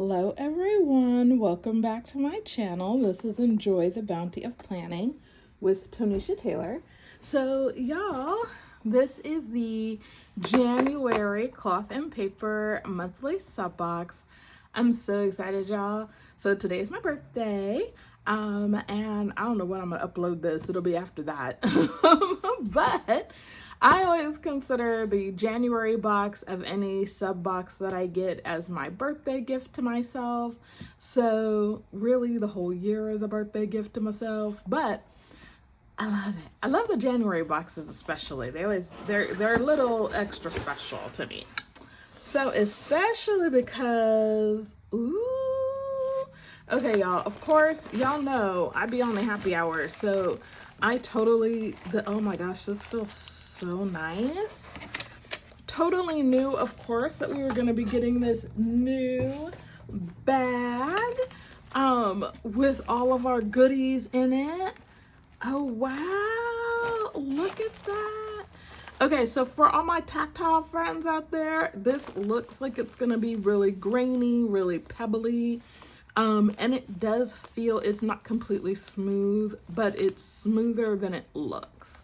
Hello everyone, welcome back to my channel. This is Enjoy the Bounty of Planning with Tonisha Taylor. So y'all, this is the January cloth and paper monthly Subbox. I'm so excited, y'all. So today is my birthday, and I don't know when I'm gonna upload this. It'll be after that. But I always consider the January box of any sub box that I get as my birthday gift to myself. So really the whole year is a birthday gift to myself, but I love it. I love the January boxes especially. They're a little extra special to me. So especially because, ooh, okay, y'all, of course, y'all know I be on the happy hour. So I totally, oh my gosh, this feels so nice. Totally knew, of course, that we were going to be getting this new bag with all of our goodies in it. Oh, wow. Look at that. Okay, so for all my tactile friends out there, this looks like it's going to be really grainy, really pebbly. And it does feel, it's not completely smooth, but it's smoother than it looks.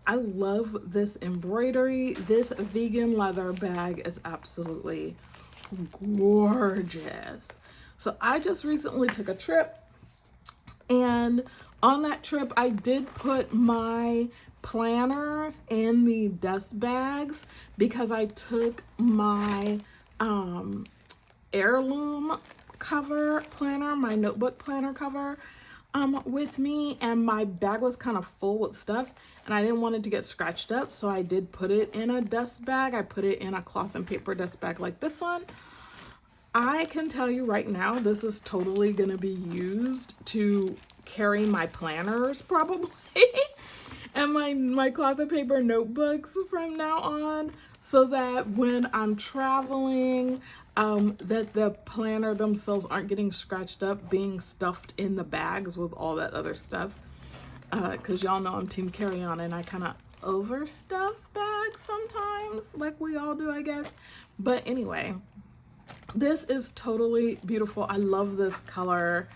I love this embroidery. This vegan leather bag is absolutely gorgeous. So I just recently took a trip, and on that trip I did put my planners in the dust bags because I took my heirloom cover planner, my notebook planner cover with me, and my bag was kind of full with stuff and I didn't want it to get scratched up, so I did put it in a dust bag. I put it in a cloth and paper dust bag like this one. I can tell you right now, this is totally going to be used to carry my planners probably and my cloth and paper notebooks from now on, so that when I'm traveling, that the planner themselves aren't getting scratched up being stuffed in the bags with all that other stuff. Because y'all know I'm team carry-on and I kind of overstuff bags sometimes, like we all do, I guess. But anyway, this is totally beautiful. I love this color.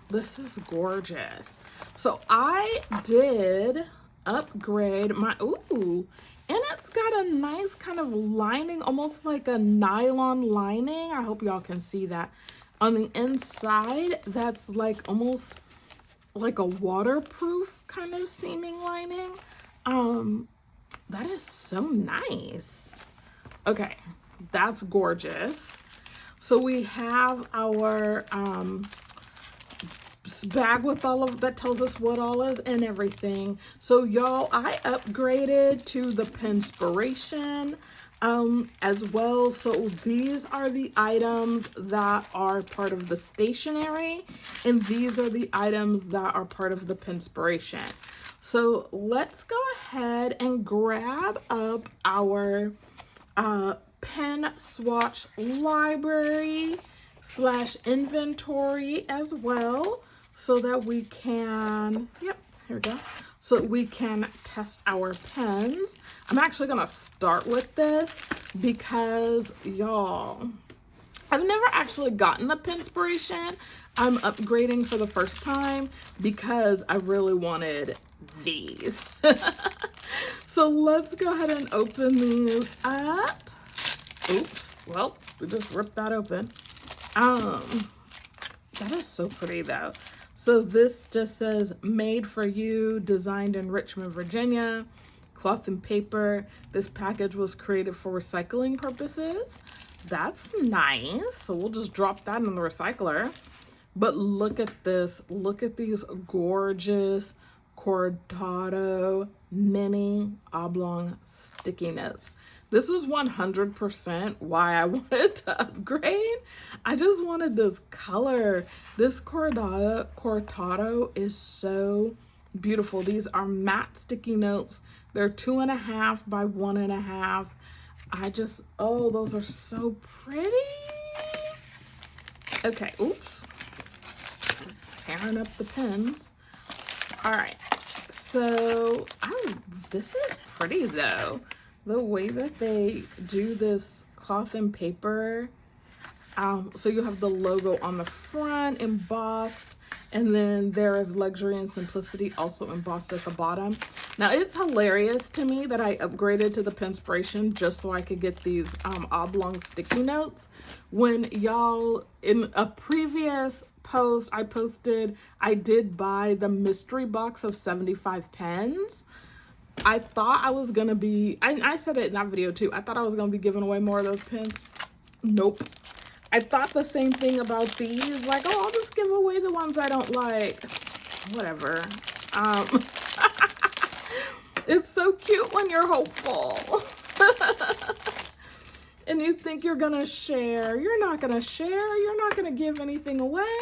This is gorgeous. So I did upgrade my, ooh, and it's got a nice kind of lining, almost like a nylon lining. I hope y'all can see that. On the inside, that's like almost like a waterproof kind of seeming lining. That is so nice. Okay, that's gorgeous. So we have our bag with all of that, tells us what all is and everything. So y'all, I upgraded to the Penspiration as well. So these are the items that are part of the stationery, and these are the items that are part of the Penspiration. So let's go ahead and grab up our pen swatch library / inventory as well, so that we can, yep, here we go, so we can test our pens. I'm actually gonna start with this because y'all, I've never actually gotten the Penspiration. I'm upgrading for the first time because I really wanted these. So let's go ahead and open these up. Oops, well, we just ripped that open. That is so pretty though. So this just says made for you, designed in Richmond, Virginia, cloth and paper. This package was created for recycling purposes. That's nice. So we'll just drop that in the recycler. But look at this. Look at these gorgeous Cortado mini oblong sticky notes. This is 100% why I wanted to upgrade. I just wanted this color. This Cortado is so beautiful. These are matte sticky notes. They're 2.5 by 1.5. I just, oh, those are so pretty. Okay, oops. Tearing up the pens. All right, so, oh, this is pretty though. The way that they do this cloth and paper. So you have the logo on the front embossed, and then there is Luxury and Simplicity also embossed at the bottom. Now it's hilarious to me that I upgraded to the Penspiration just so I could get these oblong sticky notes. When y'all, in a previous post I posted, I did buy the mystery box of 75 pens. I thought I was gonna be, I said it in that video too, I thought I was gonna be giving away more of those pens. Nope. I thought the same thing about these, like, oh, I'll just give away the ones I don't like. Whatever. It's so cute when you're hopeful. And you think you're gonna share. You're not gonna share. You're not gonna give anything away.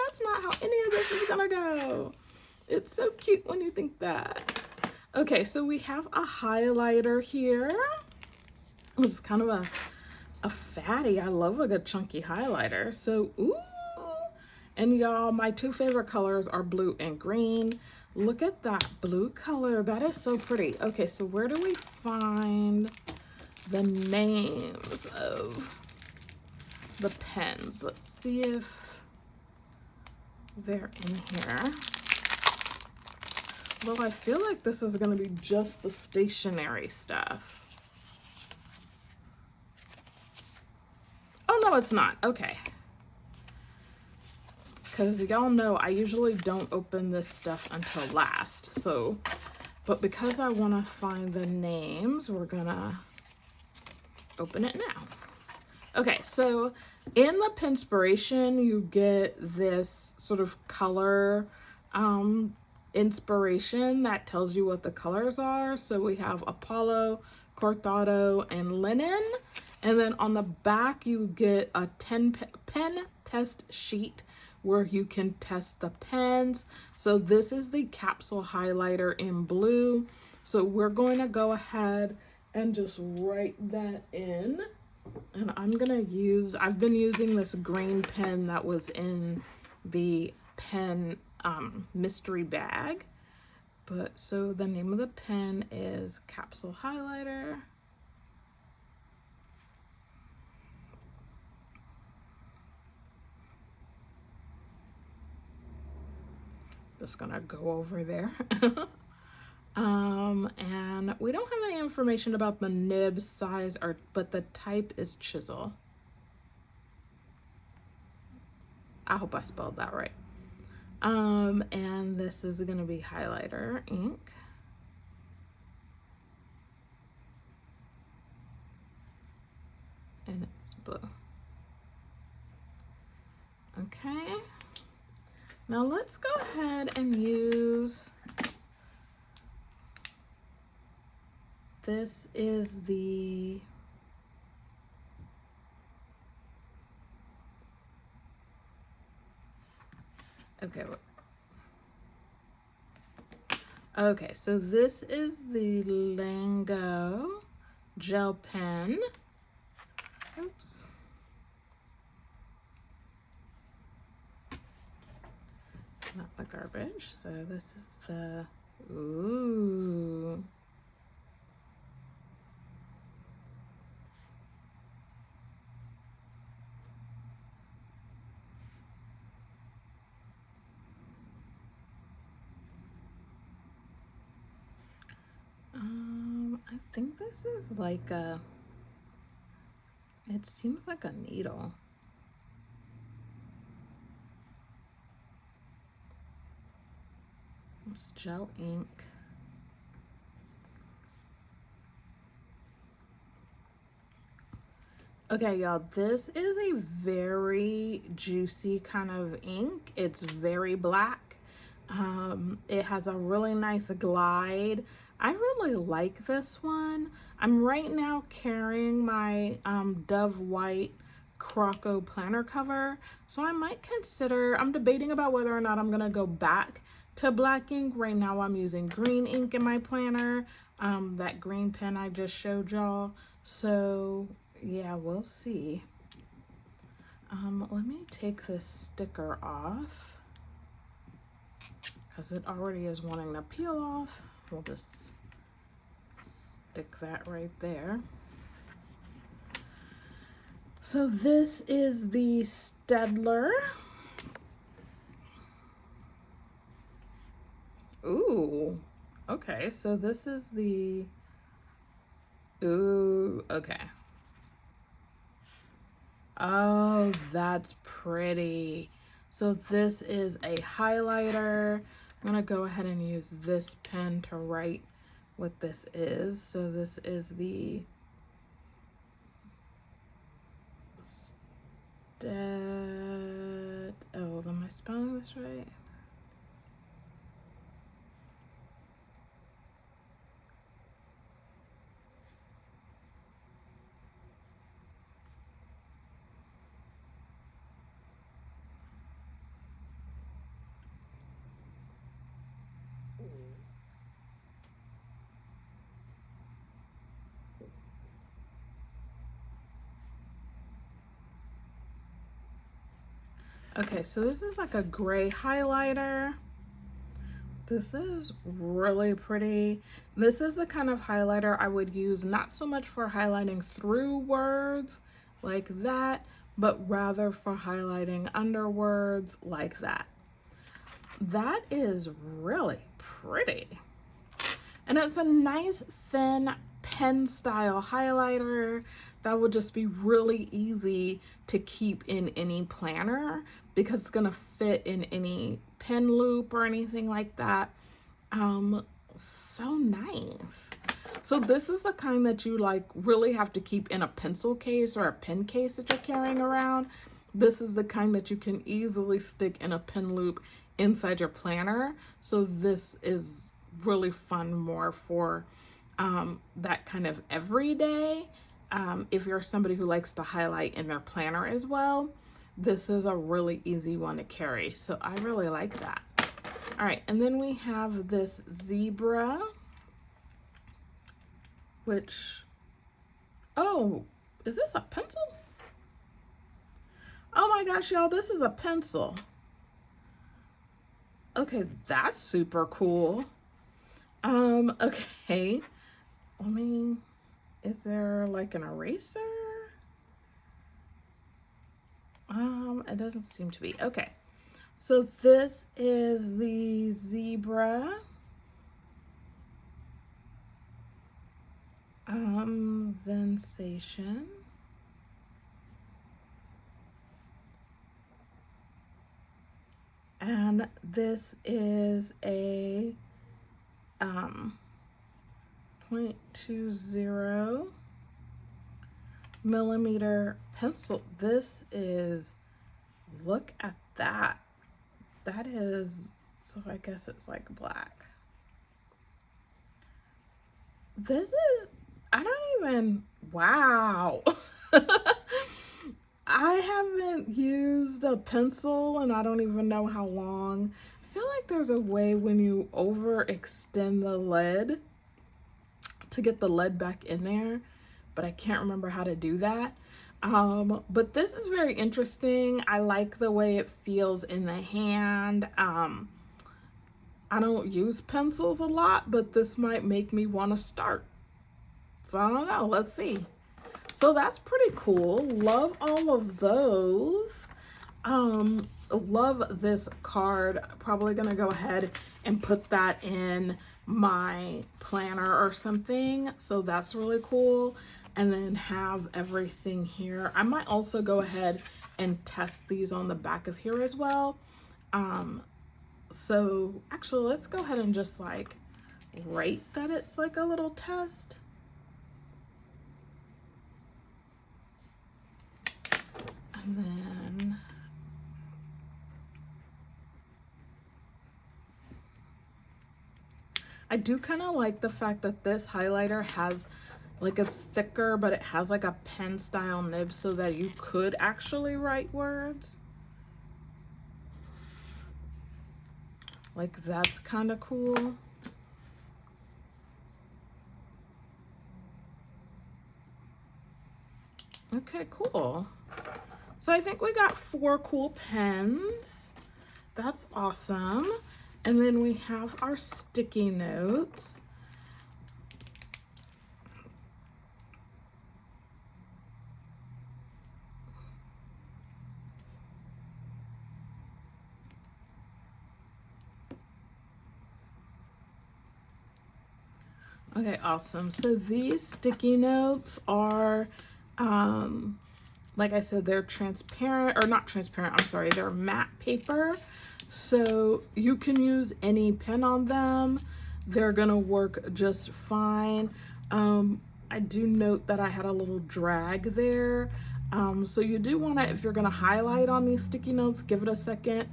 That's not how any of this is gonna go. It's so cute when you think that. Okay, so we have a highlighter here. It's kind of a fatty. I love a good chunky highlighter. So, ooh. And y'all, my two favorite colors are blue and green. Look at that blue color. That is so pretty. Okay, so where do we find the names of the pens? Let's see if they're in here. Well, I feel like this is going to be just the stationery stuff. Oh, no, it's not. Okay. Because y'all know I usually don't open this stuff until last. So, but because I want to find the names, we're going to open it now. Okay, so in the Penspiration, you get this sort of color inspiration that tells you what the colors are. So we have Apollo, Cortado, and Linen. And then on the back, you get a pen test sheet where you can test the pens. So this is the capsule highlighter in blue. So we're going to go ahead and just write that in. And I'm gonna use, I've been using this green pen that was in the pen mystery bag. But so the name of the pen is Capsule Highlighter. Just gonna go over there. And we don't have any information about the nib size, but the type is chisel. I hope I spelled that right. And this is gonna be highlighter ink. And it's blue. Okay. Now let's go ahead and use, this is the, okay, so this is the Lango gel pen. Oops. Not the garbage. So this is the, ooh. I think this is like a, it seems like a needle. It's gel ink. Okay, y'all, this is a very juicy kind of ink. It's very black. It has a really nice glide. I really like this one. I'm right now carrying my Dove White Croco planner cover, so I might consider, I'm debating about whether or not I'm gonna go back to black ink. Right now I'm using green ink in my planner, that green pen I just showed y'all. So yeah, we'll see. Let me take this sticker off because it already is wanting to peel off. We'll just stick that right there. So this is the Stedler. Ooh, okay, so this is the, ooh, okay. Oh, that's pretty. So this is a highlighter. I'm gonna go ahead and use this pen to write what this is. So this is the oh, am I spelling this right? Okay, so this is like a gray highlighter. This is really pretty. This is the kind of highlighter I would use not so much for highlighting through words like that, but rather for highlighting under words like that. That is really pretty. And it's a nice thin pen style highlighter that would just be really easy to keep in any planner because it's gonna fit in any pen loop or anything like that. So nice. So this is the kind that you like really have to keep in a pencil case or a pen case that you're carrying around. This is the kind that you can easily stick in a pen loop inside your planner. So this is really fun more for that kind of everyday. If you're somebody who likes to highlight in their planner as well, this is a really easy one to carry. So I really like that. All right, and then we have this zebra, which, oh, is this a pencil? Oh my gosh, y'all, this is a pencil. Okay, that's super cool. Okay, let me, is there like an eraser? It doesn't seem to be. Okay, so this is the zebra. Sensation. And this is a 0.20 millimeter pencil. This is, look at that. That is, so I guess it's like black. This is, I don't even, wow. I haven't used a pencil and I don't even know how long. I feel like there's a way when you overextend the lead to get the lead back in there, but I can't remember how to do that. But this is very interesting. I like the way it feels in the hand. I don't use pencils a lot, but this might make me want to start. So I don't know, let's see. So that's pretty cool. Love all of those. Love this card. Probably gonna go ahead and put that in my planner or something. So that's really cool. And then have everything here. I might also go ahead and test these on the back of here as well. So actually let's go ahead and just like write that it's like a little test. And then I do kind of like the fact that this highlighter has like it's thicker, but it has like a pen style nib so that you could actually write words. Like that's kind of cool. Okay, cool. So I think we got 4 cool pens. That's awesome. And then we have our sticky notes. Okay, awesome. So these sticky notes are, like I said, they're transparent, or not transparent, I'm sorry, they're matte paper. So you can use any pen on them. They're gonna work just fine. I do note that I had a little drag there. So you do wanna, if you're gonna highlight on these sticky notes, give it a second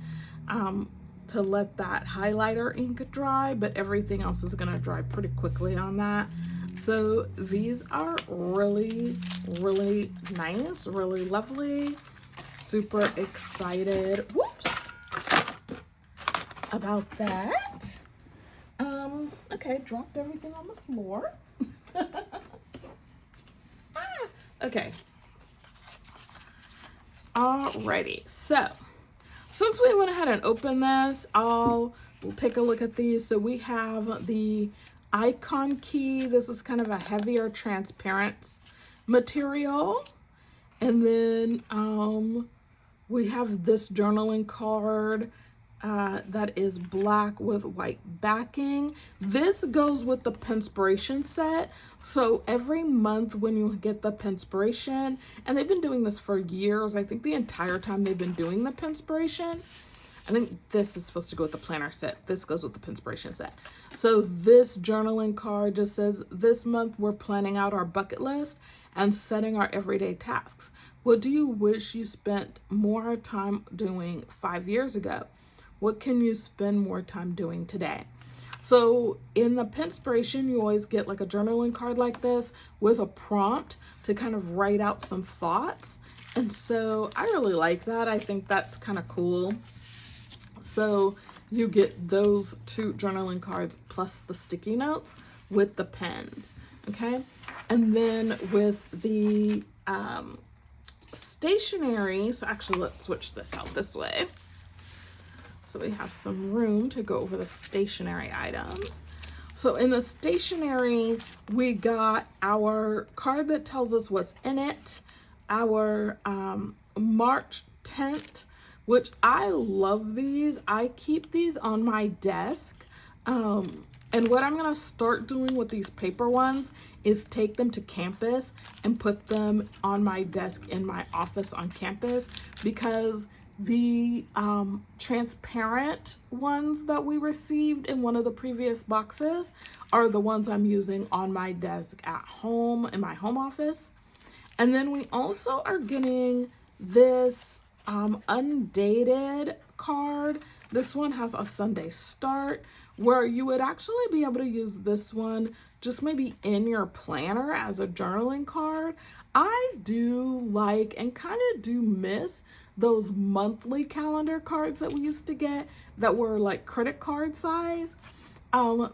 to let that highlighter ink dry, but everything else is gonna dry pretty quickly on that. So these are really, really nice, really lovely. Super excited, whoops, about that. Okay, dropped everything on the floor. Okay. Alrighty, so since we went ahead and opened this, we'll take a look at these. So we have the icon key. This is kind of a heavier transparent material. And then we have this journaling card that is black with white backing. This goes with the Penspiration set. So every month when you get the Penspiration, and they've been doing this for years, I think the entire time they've been doing the Penspiration. I think this is supposed to go with the planner set. This goes with the Penspiration set. So this journaling card just says, this month we're planning out our bucket list and setting our everyday tasks. What do you wish you spent more time doing 5 years ago? What can you spend more time doing today? So in the Penspiration, you always get like a journaling card like this with a prompt to kind of write out some thoughts. And so I really like that. I think that's kind of cool. So you get those 2 journaling cards plus the sticky notes with the pens, okay? And then with the stationery, so actually let's switch this out this way. So we have some room to go over the stationery items. So in the stationery, we got our card that tells us what's in it, our March 10th, which I love these. I keep these on my desk. And what I'm gonna start doing with these paper ones is take them to campus and put them on my desk in my office on campus, because the transparent ones that we received in one of the previous boxes are the ones I'm using on my desk at home in my home office. And then we also are getting this undated card. This one has a Sunday start, where you would actually be able to use this one just maybe in your planner as a journaling card. I do like and kind of do miss those monthly calendar cards that we used to get that were like credit card size,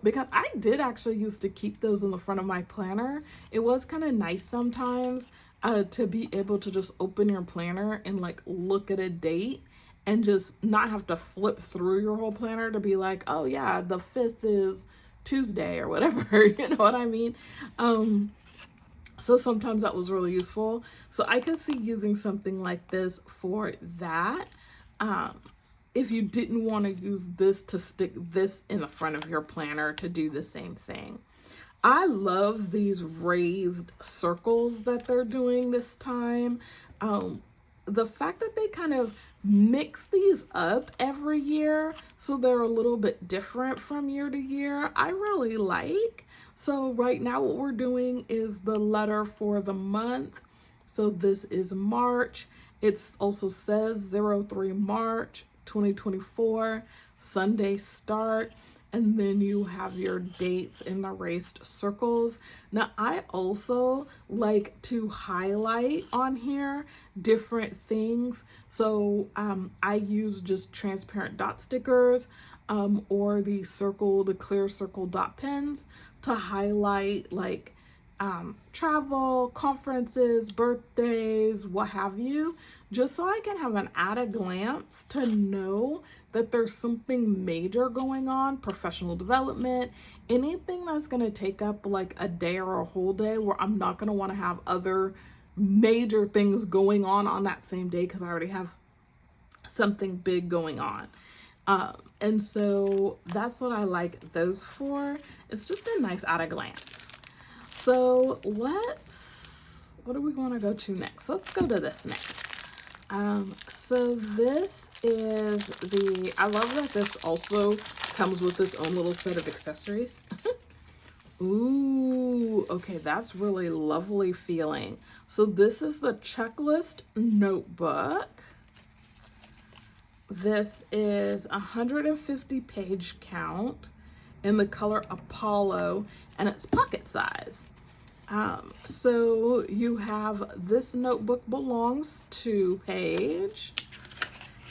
because I did actually used to keep those in the front of my planner. It was kind of nice sometimes to be able to just open your planner and like look at a date and just not have to flip through your whole planner to be like, oh yeah, the 5th is Tuesday or whatever, you know what I mean? So sometimes that was really useful. So I could see using something like this for that. If you didn't want to use this to stick this in the front of your planner to do the same thing. I love these raised circles that they're doing this time. The fact that they kind of mix these up every year so they're a little bit different from year to year, I really like. So right now what we're doing is the letter for the month. So this is March. It also says 03 March 2024, Sunday start. And then you have your dates in the raised circles. Now I also like to highlight on here different things. So I use just transparent dot stickers or the clear circle dot pens to highlight like travel, conferences, birthdays, what have you, just so I can have an at a glance to know that there's something major going on, professional development, anything that's going to take up like a day or a whole day where I'm not going to want to have other major things going on that same day because I already have something big going on. And so that's what I like those for. It's just a nice at a glance. So what do we want to go to next? Let's go to this next. So this is I love that this also comes with its own little set of accessories. Ooh, okay, that's really lovely feeling. So this is the checklist notebook. This is 150 page count in the color Apollo, and it's pocket size. So you have this notebook belongs to page,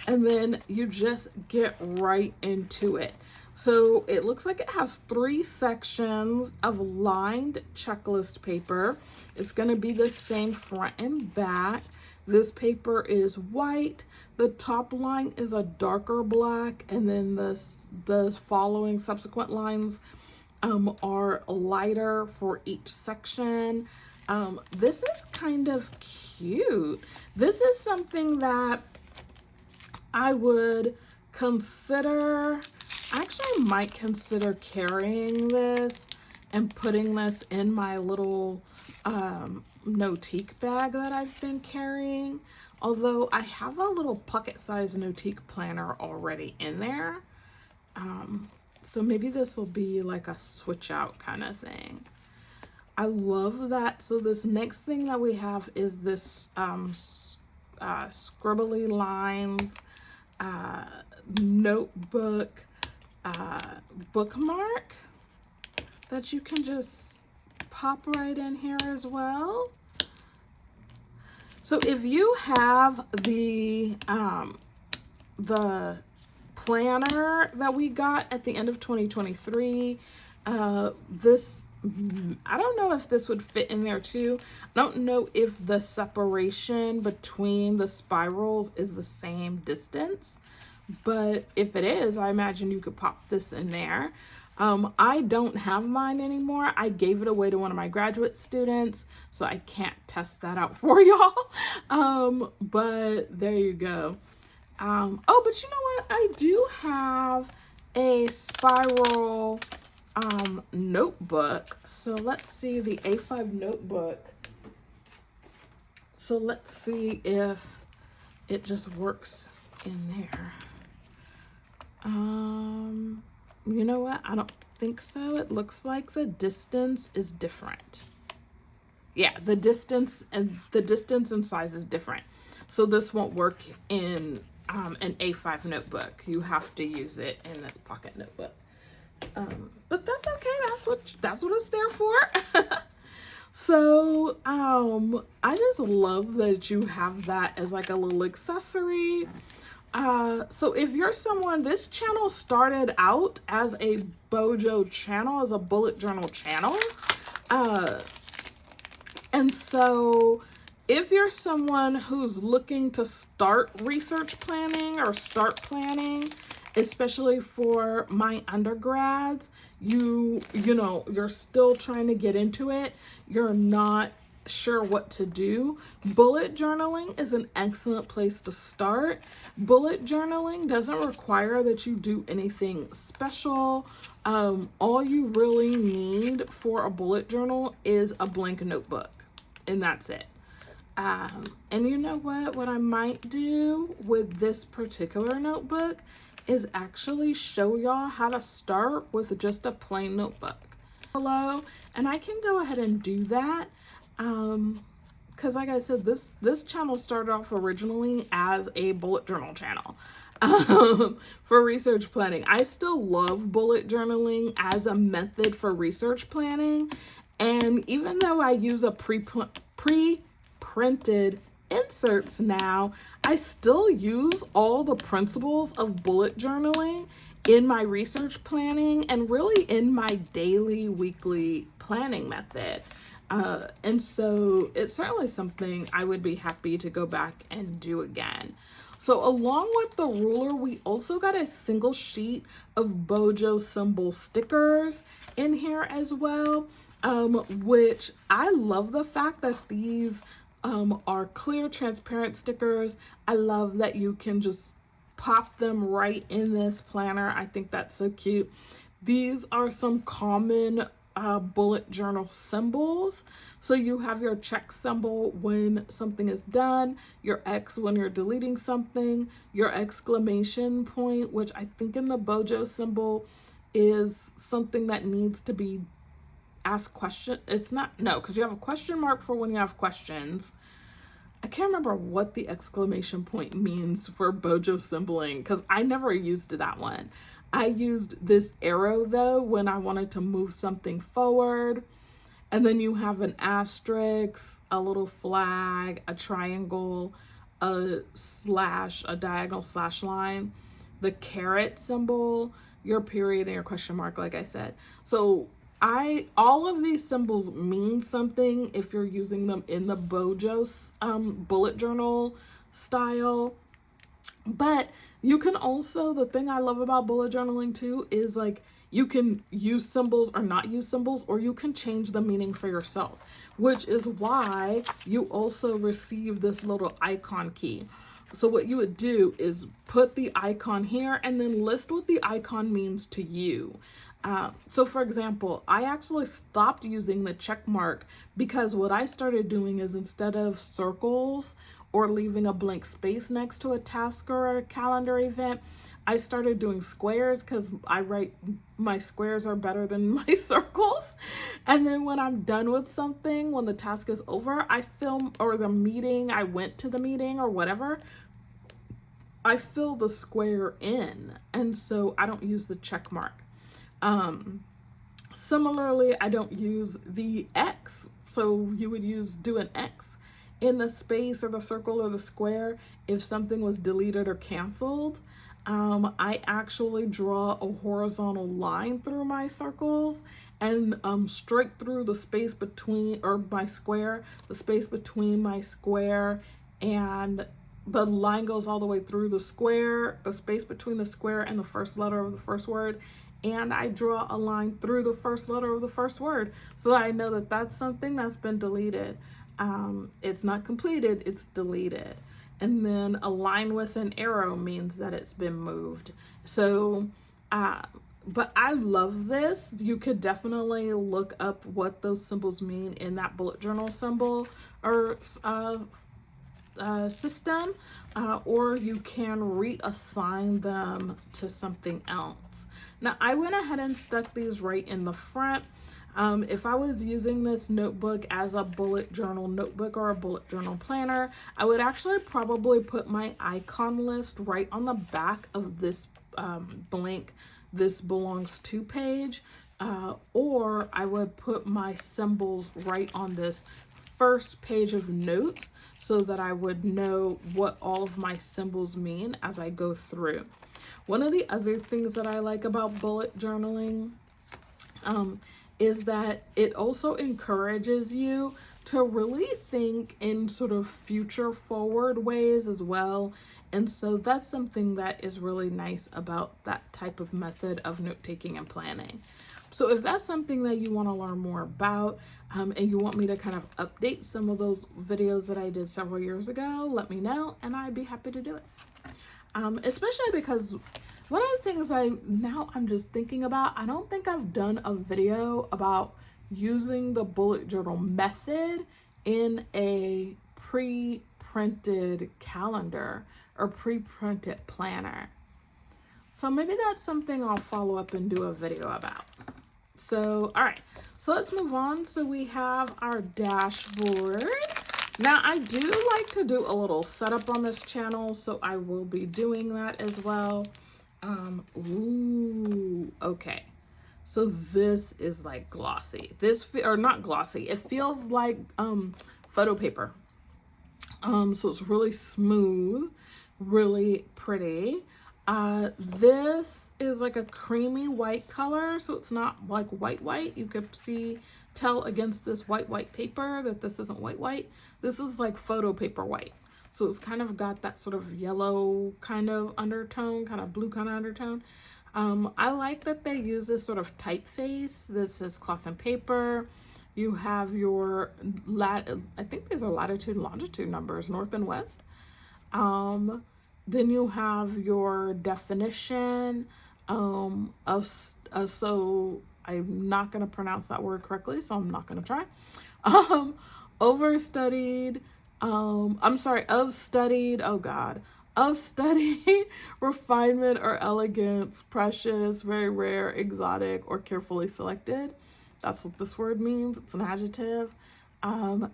and then you just get right into it. So it looks like it has 3 sections of lined checklist paper. It's going to be the same front and back. This paper is white. The top line is a darker black, and then the following subsequent lines are lighter for each section. This is kind of cute. This is something that I would consider, actually I might consider carrying this and putting this in my little Notique bag that I've been carrying. Although I have a little pocket size Notique planner already in there. So maybe this will be like a switch out kind of thing. I love that. So this next thing that we have is this scribbly lines notebook bookmark that you can just pop right in here as well. So if you have the planner that we got at the end of 2023, this, I don't know if this would fit in there too. I don't know if the separation between the spirals is the same distance, but if it is, I imagine you could pop this in there. I don't have mine anymore. I gave it away to one of my graduate students, so I can't test that out for y'all. But there you go. Oh, but you know what? I do have a spiral notebook. So let's see the A5 notebook. So let's see if it just works in there. You know what? I don't think so. It looks like the distance is different. Yeah, the distance and size is different. So this won't work in an A5 notebook. You have to use it in this pocket notebook. But that's okay. That's what it's there for. So I just love that you have that as like a little accessory. So if you're someone, this channel started out as a Bojo channel, as a bullet journal channel. And so if you're someone who's looking to start research planning or start planning, especially for my undergrads, you know, you're still trying to get into it, you're not sure what to do, bullet journaling is an excellent place to start. Bullet journaling doesn't require that you do anything special. All you really need for a bullet journal is a blank notebook, and that's it. And you know what I might do with this particular notebook is actually show y'all how to start with just a plain notebook. Hello, and I can go ahead and do that. Because like I said, this channel started off originally as a bullet journal channel for research planning. I still love bullet journaling as a method for research planning. And even though I use a pre-printed inserts now, I still use all the principles of bullet journaling in my research planning and really in my daily, weekly planning method. And so it's certainly something I would be happy to go back and do again. So along with the ruler, we also got a single sheet of Bojo symbol stickers in here as well, which I love the fact that these are clear, transparent stickers. I love that you can just pop them right in this planner. I think that's so cute. These are some common bullet journal symbols. So you have your check symbol when something is done, your X when you're deleting something, your exclamation point, which I think in the Bojo symbol is something that needs to be asked question. It's not, no, because you have a question mark for when you have questions. I can't remember what the exclamation point means for Bojo symboling because I never used that one. I used this arrow though when I wanted to move something forward. And then you have an asterisk, a little flag, a triangle, a slash, a diagonal slash line, the caret symbol, your period, and your question mark, like I said. So all of these symbols mean something if you're using them in the Bojo bullet journal style. But you can also, the thing I love about bullet journaling too is like you can use symbols or not use symbols, or you can change the meaning for yourself, which is why you also receive this little icon key. So what you would do is put the icon here and then list what the icon means to you. So for example, I actually stopped using the check mark because what I started doing is instead of circles or leaving a blank space next to a task or a calendar event, I started doing squares because I write my squares are better than my circles. And then when I'm done with something, when the task is over, I film, or the meeting, I went to the meeting or whatever, I fill the square in. And so I don't use the check mark. Similarly, I don't use the X. So you would do an X in the space or the circle or the square if something was deleted or canceled. I actually draw a horizontal line through my circles and straight through the space between, or my square, the space between my square, and the line goes all the way through the square, the space between the square and the first letter of the first word. And I draw a line through the first letter of the first word so that I know that that's something that's been deleted. It's not completed, it's deleted. And then a line with an arrow means that it's been moved. So, but I love this. You could definitely look up what those symbols mean in that bullet journal symbol or system, or you can reassign them to something else. Now, I went ahead and stuck these right in the front. If I was using this notebook as a bullet journal notebook or a bullet journal planner, I would actually probably put my icon list right on the back of this blank "This Belongs To" page, or I would put my symbols right on this first page of notes so that I would know what all of my symbols mean as I go through. One of the other things that I like about bullet journaling is that it also encourages you to really think in sort of future forward ways as well. And so that's something that is really nice about that type of method of note-taking and planning. So if that's something that you want to learn more about, and you want me to kind of update some of those videos that I did several years ago, let me know and I'd be happy to do it. Especially because one of the things I'm just thinking about, I don't think I've done a video about using the bullet journal method in a pre-printed calendar or pre-printed planner. So maybe that's something I'll follow up and do a video about. So, all right, so let's move on. So we have our dashboard. Now I do like to do a little setup on this channel, so I will be doing that as well. Okay. So this is like glossy. Or not glossy. It feels like photo paper. So it's really smooth, really pretty. This is like a creamy white color, so it's not like white. You could tell against this white paper that this isn't white. This is like photo paper white. So it's kind of got that sort of yellow kind of undertone, kind of blue kind of undertone. I like that they use this sort of typeface that says cloth and paper. You have your, I think these are latitude and longitude numbers, north and west. then you have your definition so I'm not going to pronounce that word correctly, so I'm not going to try. Um, overstudied, I'm sorry, of studied, oh God, of studied, refinement or elegance, precious, very rare, exotic, or carefully selected. That's what this word means. It's an adjective.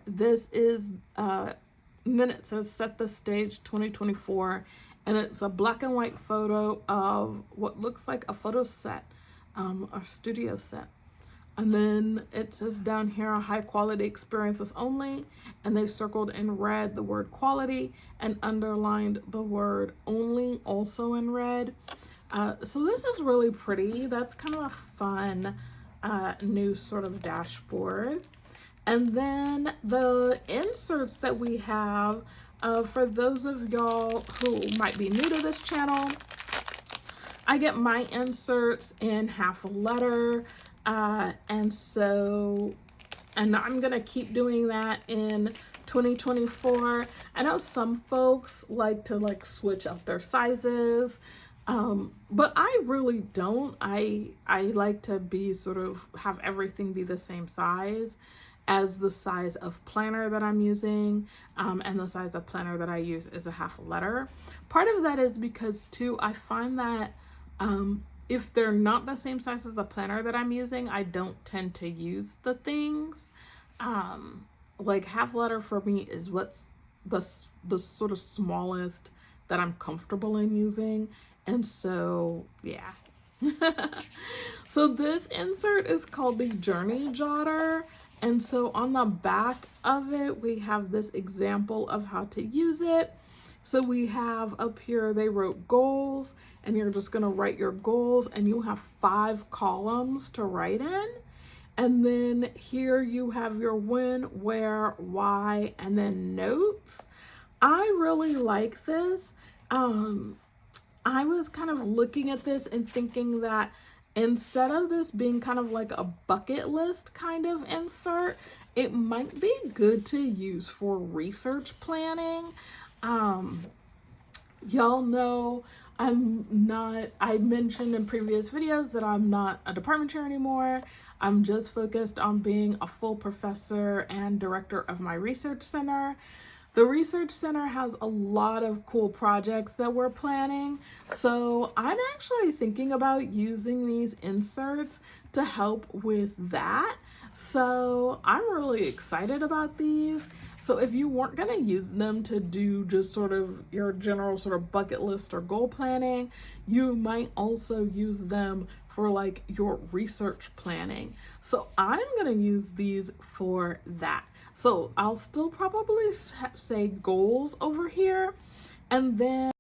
This is, then it says set the stage 2024, and it's a black and white photo of what looks like a photo set, a studio set. And then it says down here, high quality experiences only. And they've circled in red the word quality and underlined the word only, also in red. So this is really pretty. That's kind of a fun new sort of dashboard. And then the inserts that we have, for those of y'all who might be new to this channel, I get my inserts in half a letter. And I'm gonna keep doing that in 2024. I know some folks like to switch up their sizes, but I really don't. I like to be have everything be the same size as the size of planner that I'm using, and the size of planner that I use is a half a letter. Part of that is because too, I find that if they're not the same size as the planner that I'm using, I don't tend to use the things. Like half letter for me is what's the sort of smallest that I'm comfortable in using. And so, yeah. So this insert is called the Journey Jotter. And so on the back of it, we have this example of how to use it. So we have up here, they wrote goals, and you're just gonna write your goals, and you have 5 columns to write in. And then here you have your when, where, why, and then notes. I really like this. I was kind of looking at this and thinking that instead of this being kind of like a bucket list kind of insert, it might be good to use for research planning. Y'all know I mentioned in previous videos that I'm not a department chair anymore. I'm just focused on being a full professor and director of my research center. The research center has a lot of cool projects that we're planning. So I'm actually thinking about using these inserts to help with that. So I'm really excited about these. So if you weren't gonna use them to do just sort of your general sort of bucket list or goal planning, you might also use them for like your research planning. So I'm gonna use these for that. So I'll still probably say goals over here, and then